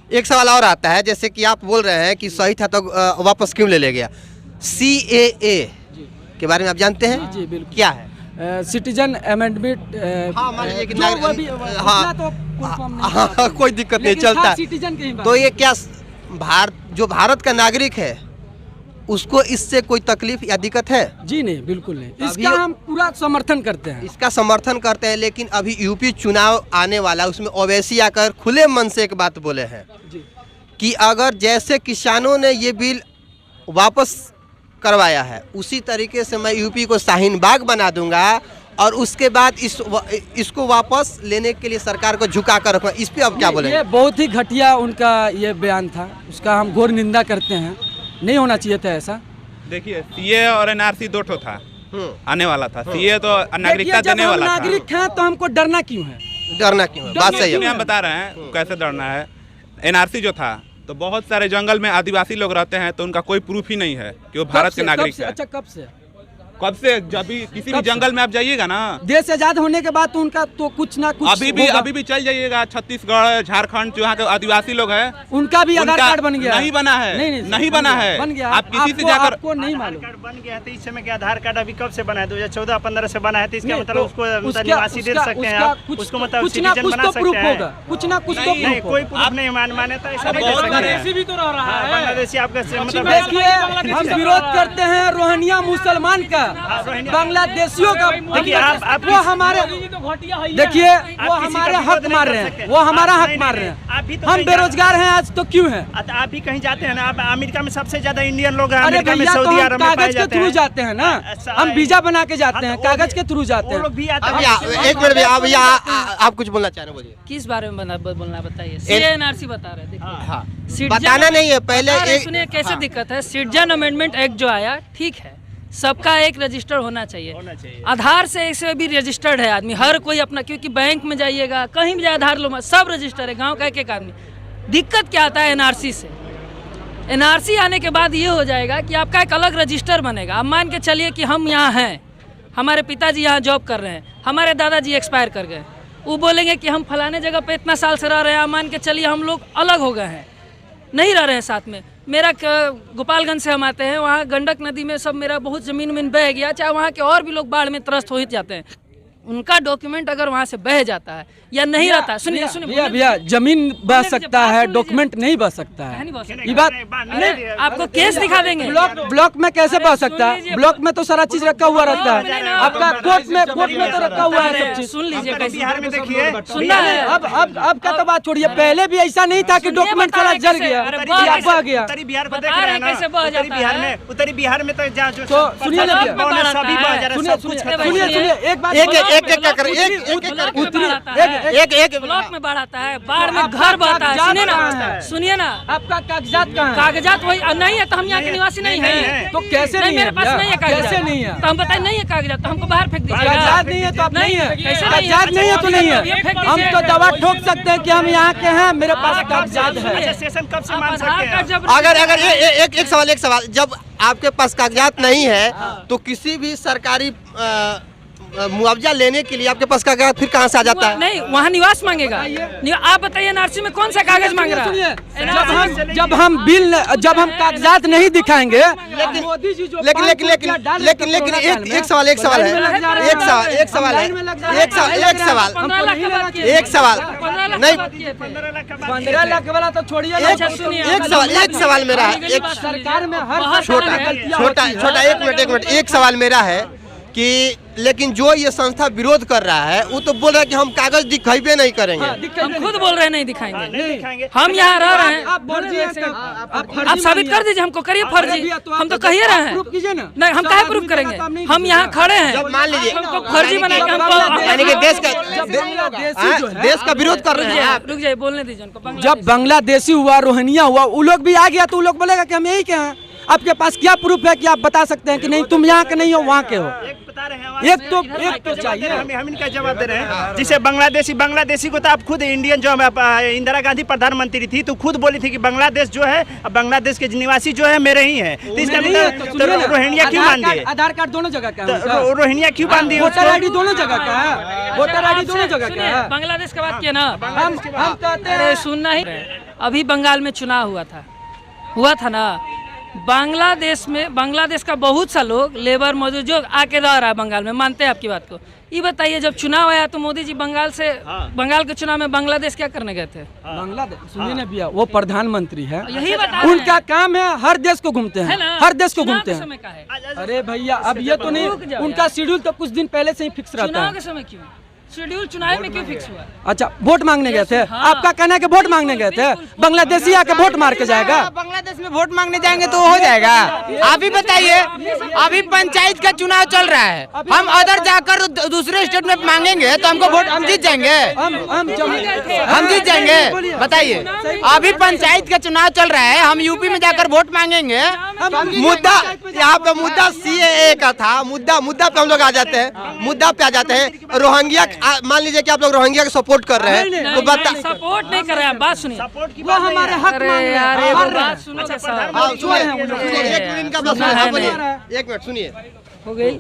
एक सवाल और आता है, जैसे कि आप बोल रहे हैं कि सही था तो वापस क्यों ले गया। CAA के बारे में आप जानते हैं? जी बिल्कुल। क्या है? Citizen amendment. हाँ, मान लीजिए कि हाँ, कोई दिक्कत नहीं, चलता है। सिटीजन के तो ये क्या जो भारत का नागरिक है उसको इससे कोई तकलीफ या दिक्कत है? जी नहीं, बिल्कुल नहीं। इसका हम पूरा समर्थन करते हैं। इसका समर्थन करते हैं, लेकिन अभी यूपी चुनाव आने वाला, उसमें ओवैसी आकर खुले मन से एक बात बोले हैं कि अगर जैसे किसानों ने ये बिल वापस करवाया है उसी तरीके से मैं यूपी को शाहीन बाग बना दूंगा और उसके बाद इसको वापस लेने के लिए सरकार को झुका कर रखूंगा। इस पे अब क्या बोलेंगे? ये बहुत ही घटिया उनका ये बयान था, उसका हम घोर निंदा करते हैं। नहीं होना चाहिए था ऐसा। देखिए, CA और NRC दो ठो था, आने वाला था। CA तो नागरिकता देने वाला था। नागरिक हैं तो हमको डरना क्यों है? डरना क्यों है? बात सही है। हम बता रहे हैं कैसे डरना है। NRC जो था तो बहुत सारे जंगल में आदिवासी लोग रहते हैं, तो उनका कोई प्रूफ ही नहीं है कि वो भारत के नागरिक है। अच्छा, कब से जब भी किसी भी जंगल में आप जाइएगा ना, देश आजाद होने के बाद तो उनका तो कुछ ना कुछ अभी भी चल जाइएगा छत्तीसगढ़, झारखंड, जहाँ के आदिवासी लोग हैं, उनका भी आधार कार्ड बन गया। नहीं बना है, नहीं बना है, बन गया। आप किसी से जाकर आपको नहीं मालूम बन गया। तो इस समय के आधार कार्ड अभी कब से बना है? 2014-15 से बना है। तो इसका मतलब उसको निवासी दे सकते हैं आप, उसको मतलब सिटीजन बना सकते हैं। कुछ ना कुछ तो नहीं, कोई प्रूफ नहीं मान्यता ऐसा नहीं कर सकते। बांग्लादेशी भी तो रह रहा है। बांग्लादेशी आपका मतलब देखिए, हम विरोध करते हैं रोहिंग्या मुसलमान का, बांग्लादेशियों का। देखिए, आप वो हमारे, देखिए वो हमारे हक मार रहे हैं, वो हमारा हक मार रहे हैं। हम बेरोजगार हैं आज तो क्यों हैं? आप भी कहीं जाते हैं ना, आप अमेरिका में सबसे ज्यादा इंडियन लोग हैं। अरे अमेरिका में, भैया, तो सऊदी हम अरब में पाए कागज के जाते थ्रू हैं। जाते हैं ना, हम वीजा बना के जाते हैं, कागज के थ्रू जाते वो हैं। लोग भी आते अब हैं। एक मिनट भैया, आप कुछ बोलना चाह रहे हैं, बोलिए। किस बारे में बोलना बताइए। CA-NRC बता रहे हैं। देखिए, हाँ, Citizen- बताना नहीं है पहले। सुनिए कैसे दिक्कत है। सिटीजन अमेंडमेंट एक्ट जो आया, ठीक है, सबका एक रजिस्टर होना चाहिए। आधार से ऐसे भी रजिस्टर्ड है आदमी, हर कोई अपना, क्योंकि बैंक में जाइएगा, कहीं भी जाए, आधार लो, सब रजिस्टर है, गांव का एक आदमी। दिक्कत क्या आता है NRC से? NRC आने के बाद ये हो जाएगा कि आपका एक अलग रजिस्टर बनेगा। अब मान के चलिए कि हम यहाँ हैं, हमारे पिताजी यहाँ जॉब कर रहे हैं, हमारे दादाजी एक्सपायर कर गए, वो बोलेंगे कि हम फलाने जगह पे इतना साल से रह रहे हैं, मान के चलिए हम लोग अलग हो गए हैं, नहीं रह रहे हैं साथ में। मेरा गोपालगंज से हम आते हैं, वहाँ गंडक नदी में सब मेरा बहुत ज़मीन उमीन बह गया, चाहे वहाँ के और भी लोग बाढ़ में त्रस्त हो ही जाते हैं। उनका डॉक्यूमेंट अगर वहाँ से बह जाता है या नहीं रहता, सुनिए भैया, जमीन बह सकता है, डॉक्यूमेंट नहीं बह सकता है। ये बात नहीं, आपको केस दिखा देंगे। ब्लॉक में कैसे बह सकता है? ब्लॉक में तो सारा चीज रखा हुआ रहता है। आपका कोर्ट में तो रखा हुआ है सब चीज। सुन लीजिए, बिहार में देखिए, सुनना है। अब का तो बात छोड़िए, पहले भी ऐसा नहीं था कि डॉक्यूमेंट सारा जल गया, बह गया। उत्तरी बिहार को देख रहे हैं ना, उत्तरी बिहार में तो जहाँ जो सुनिए, एक बात, ब्लॉक में बाढ़ आता है, बाढ़ में घर बहता है। सुनिए ना, आपका कागजात कहाँ है? कागजात वही नहीं है तो हम यहाँ के निवासी नहीं है। तो कैसे नहीं है? मेरे पास नहीं है कागजात। कैसे नहीं है? तो हम बताए नहीं है कागजात, तो हमको बाहर फेंक दीजिएगा। कागजात नहीं है तो आप नहीं है, कैसे कागजात नहीं है तो नहीं है। हम तो दवा ठोक सकते हैं कि हम यहाँ के हैं, मेरे पास कागजात है। सेशन कब से मान सकते हैं? अगर एक सवाल, जब आपके पास कागजात नहीं है तो किसी भी सरकारी मुआवजा लेने के लिए आपके पास कागजात फिर कहाँ से आ जाता है? नहीं, वहाँ निवास मांगेगा। आप बताइए NRC में कौन सा कागज मांग रहा है? जब हम कागजात नहीं दिखाएंगे, लेकिन एक सवाल नहीं, 15 लाख वाला तो छोड़िए। एक सवाल मेरा है, एक सरकार में हर छोटा एक मिनट, एक सवाल मेरा है कि लेकिन जो ये संस्था विरोध कर रहा है वो तो बोल रहा है कि हम कागज दिखाइबे नहीं करेंगे। हम खुद बोल रहे हैं नहीं दिखाएंगे। नहीं दिखाएंगे। हम यहाँ रह रहे हैं, आप आप साबित कर दीजिए, हमको करिए फर्जी। हम तो कहिए रहे हैं, नहीं हम काहे प्रूफ करेंगे? हम यहाँ खड़े हैं, जब मान लीजिए हमको फर्जी बना के हमको, यानी कि देश का विरोध कर रहे हैं। रुक जाइए, बोलने दीजिए उनको। जब बांग्लादेशी हुआ, रोहिंग्या हुआ, वो लोग भी आ गया तो वो लोग बोलेगा कि हम यही के हैं। आपके पास क्या प्रूफ है कि आप बता सकते हैं कि नहीं तुम यहाँ के नहीं हो, वहाँ के हो? बता रहे हैं एक तो चाहिए। हम इनका जवाब दे रहे हैं। जिसे बांग्लादेशी को तो आप खुद इंडियन जो इंदिरा गांधी प्रधानमंत्री थी तो खुद बोली थी कि बांग्लादेश जो है, बांग्लादेश के निवासी जो है मेरे ही है। तो इसका मतलब रोहिंग्या क्यों मान दिए? आधार कार्ड दोनों जगह का है, रोहिंग्या क्यों मान दिए? वोटर आईडी दोनों जगह का है, वोटर आईडी दोनों जगह का है। बांग्लादेश का बात किया ना, हम कहते हैं सुनना ही। अभी बंगाल में चुनाव हुआ था ना। बांग्लादेश का बहुत सा लोग लेबर मजदूर जो आके रह रहा है बंगाल में, मानते हैं आपकी बात को। ये बताइए, जब चुनाव आया तो मोदी जी बंगाल के चुनाव में बांग्लादेश क्या करने गए थे? बांग्लादेश सुनिए ना भैया, वो प्रधानमंत्री है, यही बता उनका काम है हर देश को घूमते हैं, हर देश को घूमते हैं। समय का है। अरे भैया अब ये तो नहीं, उनका शेड्यूल तो कुछ दिन पहले से ही फिक्स रहता चुनाव है। के समय क्यों? शेड्यूल चुनाव में क्यों फिक्स हुआ? अच्छा, वोट मांगने गए थे? हाँ। आपका कहना है कि वोट मांगने गए थे? बांग्लादेशी आके वोट मार के जाएगा? बांग्लादेश में वोट मांगने जाएंगे तो हो जाएगा? आप ही बताइए, अभी पंचायत का चुनाव चल रहा है, हम अदर जाकर दूसरे स्टेट में मांगेंगे तो हमको वोट, हम जीत जाएंगे? हम जीत जाएंगे? बताइए, अभी पंचायत का चुनाव चल रहा है, हम यूपी में जाकर वोट मांगेंगे? मुद्दा यहाँ पे मुद्दा CAA का था। मुद्दा पे हम लोग आ जाते हैं, मुद्दा पे आ जाते हैं। रोहिंग्या, मान लीजिए कि आप लोग रोहिंग्या को सपोर्ट कर रहे हैं, तो बता सपोर्ट नहीं कर रहे हैं। बात सुनिए, वो हमारे हक मांग रहे हैं। अरे वो बात सुनो। एक मिनट सुनिए, हो गई।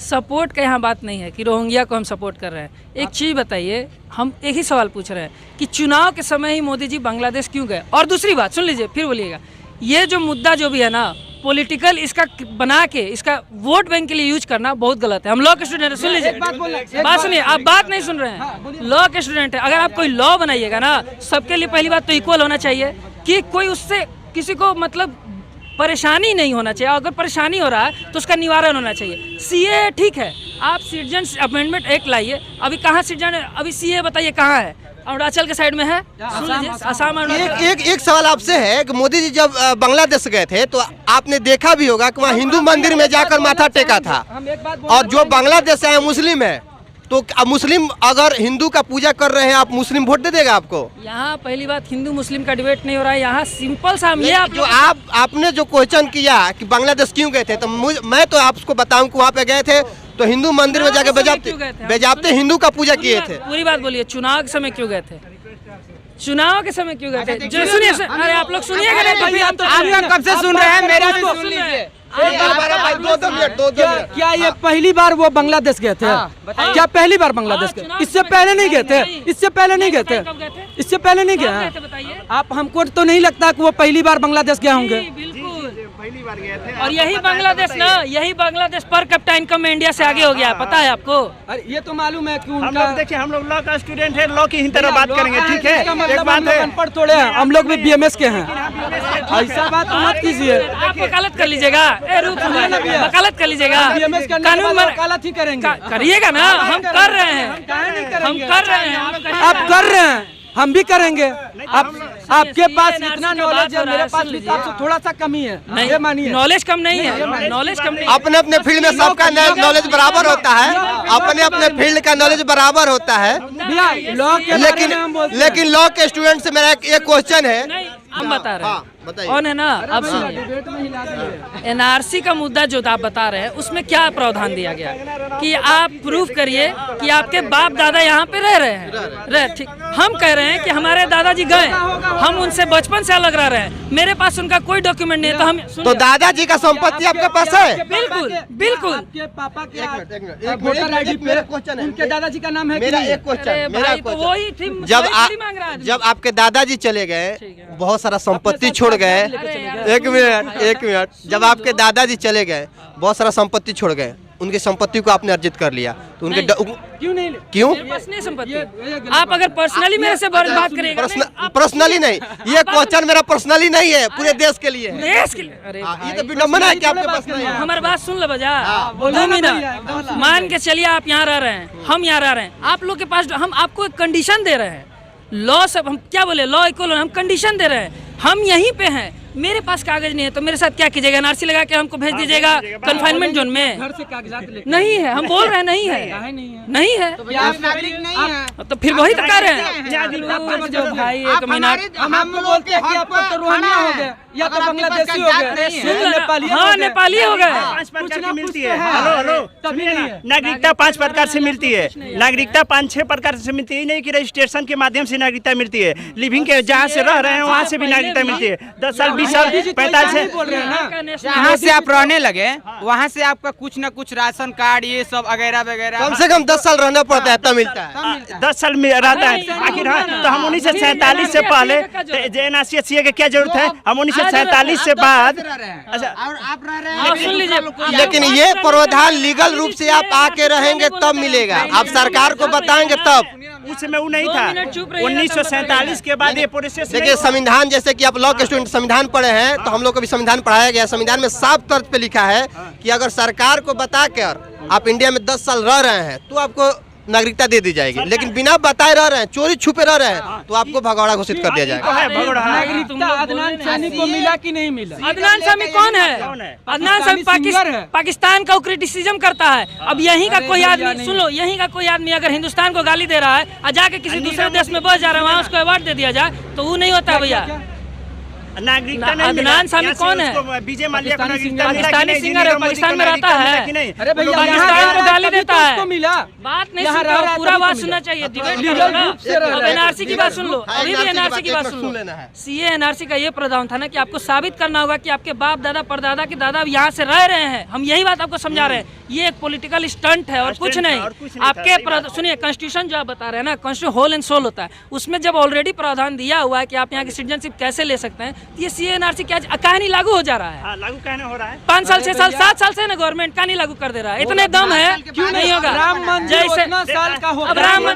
सपोर्ट का यहाँ बात नहीं है कि रोहिंग्या को हम सपोर्ट कर रहे हैं। एक चीज बताइए, हम एक ही सवाल पूछ रहे हैं कि चुनाव के समय ही मोदी जी बांग्लादेश क्यों गए? और दूसरी बात सुन लीजिए, फिर बोलिएगा। ये जो मुद्दा जो भी है ना, पॉलिटिकल इसका बना के इसका वोट बैंक के लिए यूज करना बहुत गलत है। हम लॉ के स्टूडेंट हैं, सुन लीजिए, बात सुनिए। आप बात नहीं सुन रहे हैं, लॉ के स्टूडेंट है। अगर आप कोई लॉ बनाइएगा ना, सबके लिए पहली बात तो इक्वल होना चाहिए कि कोई उससे किसी को मतलब परेशानी नहीं होना चाहिए। अगर परेशानी हो रहा है तो उसका निवारण होना चाहिए। CAA ठीक है, आप सिटीजन अमेंडमेंट एक्ट लाइए। अभी कहाँ सिटीजन, अभी CAA बताइए कहाँ है? अरुणाचल के साइड में है, असम। एक सवाल आपसे है कि मोदी जी जब बांग्लादेश गए थे तो आपने देखा भी होगा कि वहाँ हिंदू मंदिर में जाकर माथा टेका था। और जो बांग्लादेश से मुस्लिम है, तो मुस्लिम अगर हिंदू का पूजा कर रहे हैं, आप मुस्लिम वोट दे देगा आपको? यहाँ पहली बात हिंदू मुस्लिम का डिबेट नहीं हो रहा है। यहाँ सिंपल सा हम ये जो आपने जो क्वेश्चन किया कि बांग्लादेश क्यों गए थे, तो मैं तो आपको बताऊं कि वहाँ पे गए थे तो हिंदू मंदिर में जाके बेजाबते हिंदू का पूजा किए थे। पूरी बात बोलिए, चुनाव के समय क्यों गए थे? चुनाव के समय क्यों गए थे? जो सुनिए, अरे आप लोग सुनिएगा नहीं तो आप कब से सुन रहे हैं? मेरा भी सुन लीजिए। क्या ये पहली बार वो बांग्लादेश गए थे? क्या पहली बार बांग्लादेश गए? इससे पहले नहीं गए थे? इससे पहले नहीं गए थे? इससे पहले नहीं गए? आप, हमको तो नहीं लगता कि वो पहली बार बांग्लादेश गए होंगे। पहली बार गए थे। और यही बांग्लादेश पर कैपिटा इनकम में इंडिया से आगे हो गया, पता है आपको? अरे ये तो मालूम है कि हम लोग देखिए, हम लोग लॉ का स्टूडेंट है, लॉ की ही तरह बात करेंगे, ठीक है? एक बात है, अनपढ़ थोड़े हैं, हम लोग भी BMS के हैं। ऐसा बात मत कीजिए। आप वकालत कर लीजिएगा, वकालत कर लीजिएगा, कानून वकालत ही करेंगे। करिएगा ना, हम कर रहे हैं, हम कर रहे हैं, आप कर रहे हैं, हम भी करेंगे। आपके पास इतना नॉलेज है, मेरे पास भी आपसे थोड़ा सा कमी है, ये मानिए। नॉलेज कम नहीं है, नॉलेज कम नहीं। अपने अपने फील्ड में सबका नॉलेज बराबर होता है, अपने अपने फील्ड का नॉलेज बराबर होता है। लेकिन लॉ के स्टूडेंट से मेरा एक क्वेश्चन है, हम बता रहे हैं, बताइए। कौन है ना, अब सुनिए। NRC का मुद्दा जो आप बता रहे हैं उसमें क्या प्रावधान दिया गया कि आप प्रूफ करिए कि आपके बाप दादा यहाँ पे रह रहे हैं। ठीक, हम कह रहे हैं कि हमारे दादाजी गए, हम उनसे बचपन से अलग रह रहे हैं, मेरे पास उनका कोई डॉक्यूमेंट नहीं है, तो हम तो दादाजी का संपत्ति आपके पास है? बिल्कुल बिल्कुल। आपके पापा के वोटर आईडी पे उनके दादाजी का नाम है? मेरा एक क्वेश्चन, वही थी, जब आपके दादाजी चले गए, बहुत सारा संपत्ति छोड़ गए। एक मिनट, जब आपके दादाजी चले गए, बहुत सारा संपत्ति छोड़ गए, उनकी संपत्ति को आपने अर्जित कर लिया, तो उनके क्यों पर्सनल संपत्ति? आप अगर पर्सनली मेरे से बात करेंगे, पर्सनली नहीं, ये क्वेश्चन मेरा पर्सनली नहीं है, पूरे देश के लिए है। देश के लिए? अरे ये तो विडंबना है कि आपके पास नहीं है। हमारी बात सुन लो बजा, 2 मिनट। मान के चलिए आप यहाँ रह रहे हैं, हम यहाँ रह रहे हैं, आप लोग के पास हम आपको एक कंडीशन दे रहे हैं। लॉ सब हम क्या बोले, लॉ इक्वल, हम कंडीशन दे रहे हैं, हम यहीं पे हैं, मेरे पास कागज नहीं है तो मेरे साथ क्या कीजिएगा? एनआरसी लगा के हमको भेज दीजिएगा कन्फाइनमेंट जोन में? घर से कागजात लेके नहीं है, हम बोल रहे हैं नहीं है, नहीं है आप नागरिक नहीं है तो फिर वही तो कह रहे हैं। जो भाई एक मिनट, हम बोलते हैं कि आप तो रोहिंग्या हो गए या तो बांग्लादेशी हो गए, नेपाली हाँ नेपाली हो गए। 5 प्रकार की मिलती है। हेलो हेलो, सुनिए ना, नागरिकता 5 प्रकार से मिलती है। नागरिकता 5-6 प्रकार से मिलती है, नहीं कि रजिस्ट्रेशन के माध्यम से नागरिकता मिलती है। लिविंग के जहाँ से रह रहे हैं वहाँ से भी नागरिकता मिलती है। 10 साल 20 साल 45 बोल रहे हैं ना। जहाँ से आप रहने लगे वहाँ से आपका कुछ न कुछ राशन कार्ड ये सब वगैरह वगैरह कम से कम 10 साल रहना पड़ता है तब मिलता है। 10 साल में रहता है आखिर। हाँ, तो हम 1947 से पहले एनआरसी की क्या जरूरत है? हम 1947 से बाद अच्छा और आप रह रहे आप सुन लीजिए, लेकिन ये प्रावधान लीगल रूप से आप आके रहेंगे तब मिलेगा, आप सरकार को बताएंगे तब। उस समय वो नहीं था। 1947 के बाद ये प्रोसेस देखिए संविधान, जैसे कि आप लॉ के स्टूडेंट संविधान पढ़े हैं तो हम लोग को भी संविधान पढ़ाया गया। संविधान में साफ तौर पे लिखा है कि अगर सरकार को बताकर आप इंडिया में 10 साल रह रहे हैं तो आपको नागरिकता दे दी जाएगी, लेकिन बिना बताए रह रहे हैं, चोरी छुपे रह रहे हैं तो आपको भगौड़ा घोषित कर दिया जाएगा। नागरिकता अदनान सामी को मिला कि नहीं मिला? अदनान सामी कौन है? अदनान सामी पाकिस्तान का क्रिटिसिज्म करता है। अब यहीं का कोई आदमी, सुन लो, यहीं का कोई आदमी अगर हिंदुस्तान को गाली दे रहा है और जाके किसी दूसरे देश में बस जा रहा है, वहाँ उसको अवार्ड दे दिया जाए तो वो नहीं होता भैया। नागरिकता नहीं अदनान सामी कौन है? विजय माल्या को नागरिकता पाकिस्तानी सिंगर है, पाकिस्तान में रहता है। अरे भैया पाकिस्तान को गाली देता है, उसको मिला। बात नहीं यहाँ सुन रह रहा, रहा पूरा तभी बात तो सुनना मिला। चाहिए। डिबेट लीगल करो ना। रूप से रह अब रहा है। एनआरसी की बात सुन लो, अभी भी एनआरसी की बात सुन लो। लेना है। सीए एनआरसी का ये प्रावधान था ना कि आपको साबित करना होगा कि आपके बाप दादा परदादा के दादा यहाँ से रह रहे हैं। हम यही बात आपको समझा रहे हैं। ये एक पॉलिटिकल स्टंट है और कुछ नहीं। आपके सुनिए, कॉन्स्टिट्यूशन जो आप बता रहे हैं ना, कॉन्स्टिट्यूशन होल एंड सोल होता है। उसमें जब ऑलरेडी प्रावधान दिया हुआ है कि आप यहाँ की सिटीजनशिप कैसे ले सकते हैं, तो ये सीए एनआरसी क्या कहानी लागू हो जा रहा है? हाँ, लागू कहना हो रहा है। 5 साल 6 साल 7 साल से ना गवर्नमेंट का नहीं लागू कर दे रहा है। इतने दम है, क्यों नहीं होगा? राम मंदिर जैसे उतना साल का होगा। अब राम